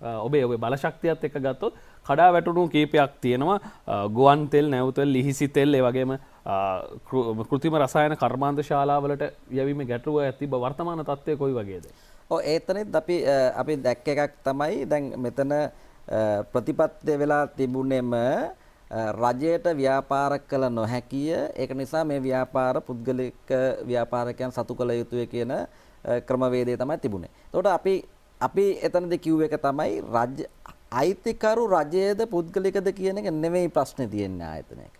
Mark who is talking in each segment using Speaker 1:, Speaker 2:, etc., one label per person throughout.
Speaker 1: ඔබේ බලශක්තියත් එක්ක ගත්තොත් කඩා වැටුණු කීපයක් තියෙනවා. ගුවන් තෙල්, නැව් තෙල්, ලිහිසි තෙල්, ඒ වගේම කෘත්‍රිම රසායන කර්මාන්ත ශාලාවලට යැවීමේ ගැටලුව ඇති වර්තමාන තත්ත්වය කොයි වගේද?
Speaker 2: ඔව් ඒතනෙත් අපි දැක්ක එකක් තමයි දැන් මෙතන ප්‍රතිපත්ති වෙලා තිබුණෙම රජයට ව්‍යාපාර කළ නොහැකිය. ඒක නිසා මේ ව්‍යාපාර පුද්ගලික ව්‍යාපාරකයන් සතු කළ යුතුය කියන ක්‍රමවේදය තමයි තිබුණේ. එතකොට අපි එතනදී කිව්ව එක තමයි අයිතිකරු රජයේද පුද්ගලිකද කියන එක නෙවෙයි ප්‍රශ්නේ තියෙන්නේ ආයතනයක.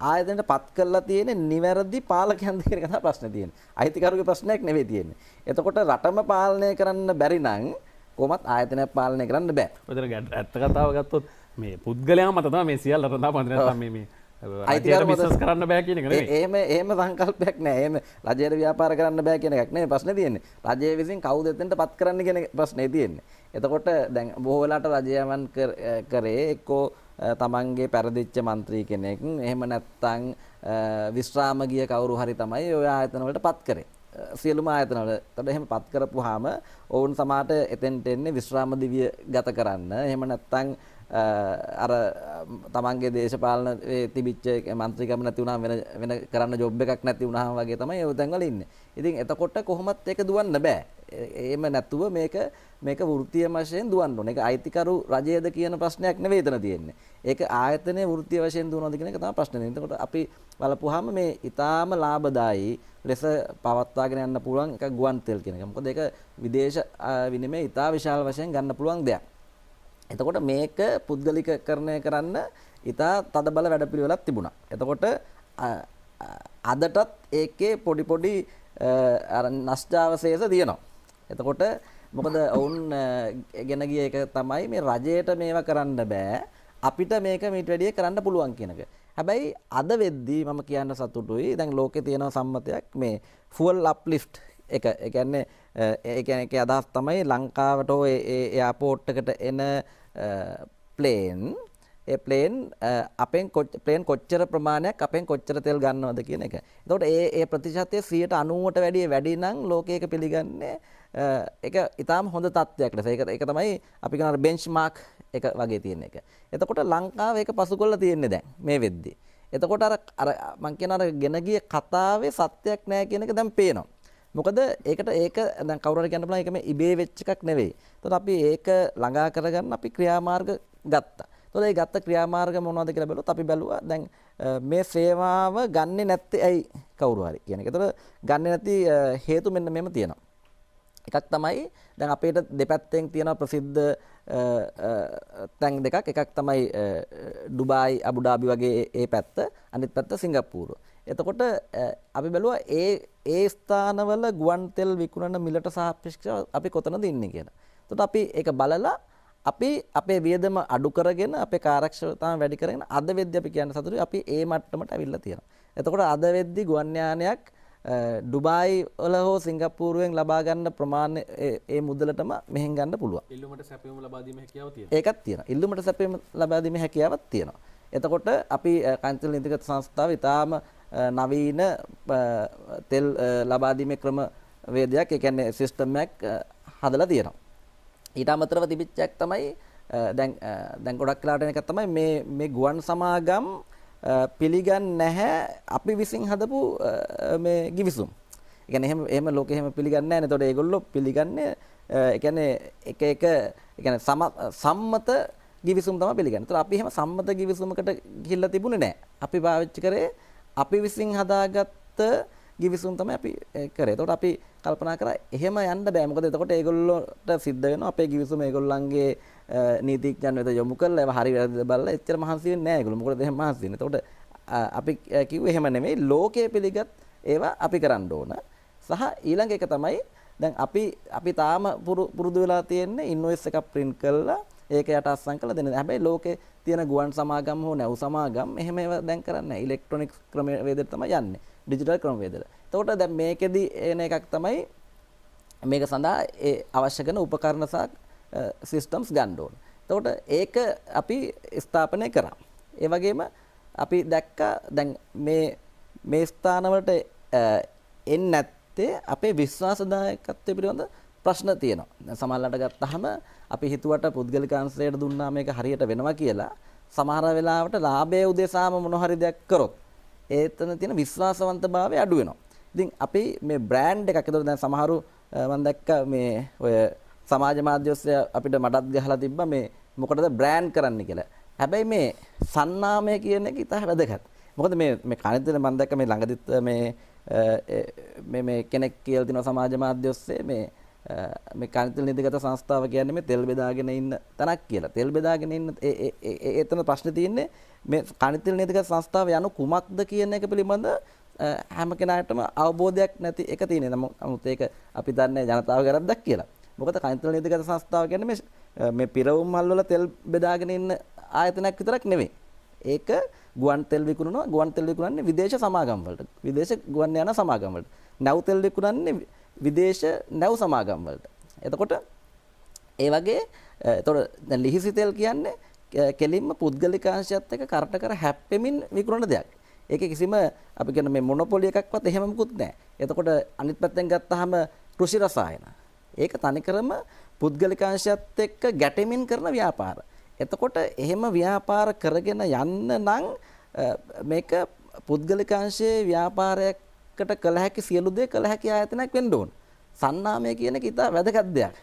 Speaker 2: ආයතනයට පත් කරලා තියෙන්නේ නිවැරදි පාලකයන්ද කියන එක තමයි ප්‍රශ්නේ තියෙන්නේ. අයිතිකරුගේ ප්‍රශ්නයක් නෙවෙයි තියෙන්නේ. එතකොට රටම පාලනය කරන්න බැරි නම් කොහොමත් ආයතනයක් පාලනය කරන්න බෑ.
Speaker 1: ඔතන ඇත්ත කතාව ගත්තොත් මේ පුද්ගලයා මත තමයි මේ සියල්ල රඳා පවතින නැත්නම් මේ අයිතිකරු විශ්වාස කරන්න බෑ කියන එක නෙවෙයි.
Speaker 2: එහෙම සංකල්පයක් නෑ. එහෙම රජයට ව්‍යාපාර කරන්න බෑ කියන එකක් නෙවෙයි ප්‍රශ්නේ තියෙන්නේ. රජය විසින් කවුද එතෙන්ට පත් කරන්න කියන ප්‍රශ්නේ තියෙන්නේ. එතකොට දැන් බොහෝ වෙලාවට රජයවන් කරේ එක්කෝ තමන්ගේ පෙරදිච්ච മന്ത്രി කෙනෙක් එහෙම නැත්නම් විශ්‍රාම ගිය කවුරු හරි තමයි ඔය ආයතන වලට පත් කරේ. සියලුම ආයතන වල. එතකොට එහෙම පත් කරපුවාම ඔවුන් සමාට එතෙන්ට එන්නේ විශ්‍රාම දිවිය ගත කරන්න. එහෙම නැත්නම් අර තමන්ගේ දේශපාලන තිබිච්ච മന്ത്രിකම නැති වුණාම වෙන කරන්න ජොබ් එකක් නැති වුණාම වගේ තමයි ඒ තැන් වල ඉන්නේ. ඉතින් එතකොට කොහොමත් ඒක දුවන්න බෑ. එහෙම නැතුව මේක වෘත්තීය වශයෙන් දුවන්න ඕනේ. ඒක අයිතිකරු රජයේද කියන ප්‍රශ්නයක් නෙවෙයි එතන තියෙන්නේ. ඒක ආයතනයේ වෘත්තීය වශයෙන් දුවනවද කියන එක තමයි ප්‍රශ්නේ. එතකොට අපි බලපුවාම මේ ඊටාම ලාභදායී ලෙස පවත්වාගෙන යන්න පුළුවන් එක ගුවන් තෙල් කියන එක. මොකද ඒක විදේශ විනිමය ඊටා විශාල වශයෙන් ගන්න පුළුවන් දෙයක්. එතකොට මේක පුද්ගලිකකරණය කරන්න ඉතා තදබල වැඩපිළිවෙලක් තිබුණා. එතකොට අදටත් ඒකේ පොඩි අර නෂ්ටාවශේෂ තියෙනවා. එතකොට මොකද ඔවුන් ගෙන ගිය එක තමයි මේ රජයට මේවා කරන්න බෑ. අපිට මේක මීට වැඩිය කරන්න පුළුවන් කියන එක. හැබැයි අද වෙද්දී මම කියන්න සතුටුයි. දැන් ලෝකේ තියෙන සම්මතයක් මේ ෆුවල් අප්ලිෆ්ට් එක. ඒ කියන්නේ ඒකේ අදහස් තමයි ලංකාවට ඔය එයාපෝට් එකට එන ප්ලේන් අපෙන් ප්ලේන් කොච්චර ප්‍රමාණයක් අපෙන් කොච්චර තෙල් ගන්නවද කියන එක. එතකොට ඒ ප්‍රතිශතය 90%ට වැඩි නම් ලෝකයක පිළිගන්නේ ඒක ඊටාම හොඳ තත්ත්වයක් ලෙස. ඒක තමයි අපි කියන බෙන්ච්මාර්ක් එක වගේ තියෙන එක. එතකොට ලංකාව ඒක පසු කරලා තියෙන්නේ දැන් මේ වෙද්දී. එතකොට අර මං කියන අර ගෙන ගිය කතාවේ සත්‍යයක් නැහැ කියන එක දැන් පේනවා. මොකද ඒක දැන් කවුරු හරි කියන්න බලන ඒක මේ ඉබේ වෙච්ච එකක් නෙවෙයි. එතකොට අපි ඒක ළඟා කරගන්න අපි ක්‍රියාමාර්ග ගත්තා. එතකොට ඒ ගත්ත ක්‍රියාමාර්ග මොනවද කියලා බැලුවොත් අපි බැලුවා දැන් මේ සේවාව ගන්නෙ නැත්තේ ඇයි කවුරු හරි කියන එක. එතකොට ගන්නෙ නැති හේතු මෙන්න මෙහෙම තියෙනවා. එකක් තමයි දැන් අපේට දෙපැත්තෙන් තියෙන ප්‍රසිද්ධ තැන් දෙකක්. එකක් තමයි ඩුබායි අබුඩාබි වගේ ඒ පැත්ත. අනිත් පැත්ත සිංගප්පූරු. එතකොට අපි බැලුවා ඒ ස්ථානවල ගුවන් තෙල් විකුණන මිලට සාපේක්ෂව අපි කොතනද ඉන්නේ කියලා. එතකොට අපි ඒක බලලා අපි අපේ වියදම අඩු කරගෙන අපේ කාර්යක්ෂමතාව වැඩි කරගෙන අද වෙද්දී අපි කියන්න සතුටුයි අපි ඒ මට්ටමට අවිල්ලා තියෙනවා. එතකොට අද වෙද්දී ගුවන් යානයක් ඩුබායි වල හෝ සිංගප්පූරුවෙන් ලබා ගන්න ප්‍රමාණය ඒ මුදලටම මෙහෙන් ගන්න පුළුවන්.
Speaker 1: ඉල්ලුමට සැපයුම ලබා දීමේ හැකියාව තියෙනවා.
Speaker 2: ඒකත් තියෙනවා. ඉල්ලුමට සැපයුම ලබා දීමේ හැකියාවක් තියෙනවා. එතකොට අපි කාන්තිල් නීතිගත සංස්ථාව ඉතාම නවීන තෙල් ලබා දීමේ ක්‍රම වේදයක් ඒ කියන්නේ සිස්ටම් එකක් හදලා තියෙනවා. ඊට අමතරව තිබිච්ච එකක් තමයි දැන් ගොඩක් වෙලාට එන එකක් තමයි මේ ගුවන් සමාගම් පිළිගන්නේ නැහැ අපි විසින් හදපු මේ ගිවිසුම්. ඒ කියන්නේ එහෙම ලෝකෙ එහෙම පිළිගන්නේ නැහැ නේ. එතකොට ඒගොල්ලෝ පිළිගන්නේ ඒ කියන්නේ එක ඒ කියන්නේ සම්මත ගිවිසුම් තමයි පිළිගන්නේ. ඒතර අපි එහෙම සම්මත ගිවිසුමකට ගිහිල්ලා තිබුණේ නැහැ. අපි පාවිච්චි කරේ අපි විසින් හදාගත්ත ගිවිසුම් තමයි අපි කරේ. එතකොට අපි කල්පනා කරා එහෙම යන්න බෑ. මොකද එතකොට ඒගොල්ලෝට සිද්ධ වෙනවා අපේ ගිවිසුම ඒගොල්ලන්ගේ නීතිඥයන් වෙත යොමු කරලා ඒවා හරි වැරදිද බලලා එච්චර මහන්සි වෙන්නේ නැහැ ඒගොල්ලෝ. මොකද එහෙම මහන්සි වෙන්නේ. එතකොට අපි කිව්වේ එහෙම නෙමෙයි ලෝකයේ පිළිගත් ඒවා අපි කරන්න ඕන. සහ ඊළඟ එක තමයි දැන් අපි තාම පුරුදු වෙලා තියෙන්නේ ඉන්වොයිස් එකක් print කරලා ඒක යට අස්සම් කරලා දෙන්න. හැබැයි ලෝකේ තියෙන ගුවන් සමාගම් හෝ නැව් සමාගම් එහෙම ඒවා දැන් කරන්නේ නැහැ. ඉලෙක්ට්‍රොනික ක්‍රමවේදයට තමයි යන්නේ. ඩිජිටල් ක්‍රමවේදයට. එතකොට දැන් මේකෙදි එන එකක් තමයි මේක සඳහා ඒ අවශ්‍ය කරන උපකරණ සහ සිස්ටම්ස් ගන්න ඕන. එතකොට ඒක අපි ස්ථාපනය කරා. ඒ වගේම අපි දැක්කා දැන් මේ ස්ථානවලට එන්නේ නැත්තේ අපේ විශ්වාසදායකත්වය පිළිබඳ ප්‍රශ්න තියෙනවා. දැන් සමහරවිට ගත්තාම අපි හිතුවට පුද්ගලික අංශයට දුන්නා මේක හරියට වෙනවා කියලා සමහර වෙලාවට ලාභයේ උදෙසාම මොන හරි දෙයක් කරොත් ඒතන තියෙන විශ්වාසවන්තභාවය අඩු වෙනවා. ඉතින් අපි මේ බ්‍රෑන්ඩ් එකක් ඒතකොට දැන් සමහරු මම දැක්ක මේ ඔය සමාජ මාධ්‍ය ඔස්සේ අපිට මඩත් ගහලා තිබ්බා මේ මොකටද බ්‍රෑන්ඩ් කරන්න කියලා. හැබැයි මේ සන්නාමය කියන එක ඉතා වැදගත්. මොකද මේ කණිතල මම දැක්ක මේ ළඟදිත් මේ කෙනෙක් කියලා දිනවා සමාජ මාධ්‍ය ඔස්සේ මේ කණිතල නිදිගත සංස්ථාව කියන්නේ මේ තෙල් බෙදාගෙන ඉන්න තැනක් කියලා. තෙල් බෙදාගෙන ඉන්න එතන ප්‍රශ්නේ තියෙන්නේ මේ කණිතල නිදිගත සංස්ථාව යනු කුමක්ද කියන එක පිළිබඳ හැම කෙනාටම අවබෝධයක් නැති එක තියෙනවා. නමුත් ඒක අපි දන්නේ ජනතාව කරද්දක් කියලා. මොකද කණිතල නිදිගත සංස්ථාව කියන්නේ මේ පිරවුම් මල් වල තෙල් බෙදාගෙන ඉන්න ආයතනයක් විතරක් නෙවෙයි. ඒක ගුවන් තෙල් විකුණනවා. ගුවන් තෙල් විකුණන්නේ විදේශ සමාගම් වලට. විදේශ ගුවන් යාන සමාගම් වලට. නැව් තෙල් විකුණන්නේ විදේශ නැව් සමාගම් වලට. එතකොට ඒ වගේ එතකොට දැන් ලිහිසි තෙල් කියන්නේ කෙලින්ම පුද්ගලික අංශයත් එක්ක කරට කර හැප්පෙමින් විකුණන දෙයක්. ඒකේ කිසිම අපි කියන මේ මොනොපොලි එකක්වත් එහෙම මුකුත් නැහැ. එතකොට අනිත් පැත්තෙන් ගත්තාම කෘෂි රසායන. ඒක තනිකරම පුද්ගලික අංශයත් එක්ක ගැටෙමින් කරන ව්‍යාපාර. එතකොට එහෙම ව්‍යාපාර කරගෙන යන්න නම් මේක පුද්ගලික අංශයේ ව්‍යාපාරයකට කළ හැකි සියලු දේ කළ හැකි ආයතනයක් වෙන්න ඕන. සන්නාමය කියන එක ඉතා වැදගත් දෙයක්.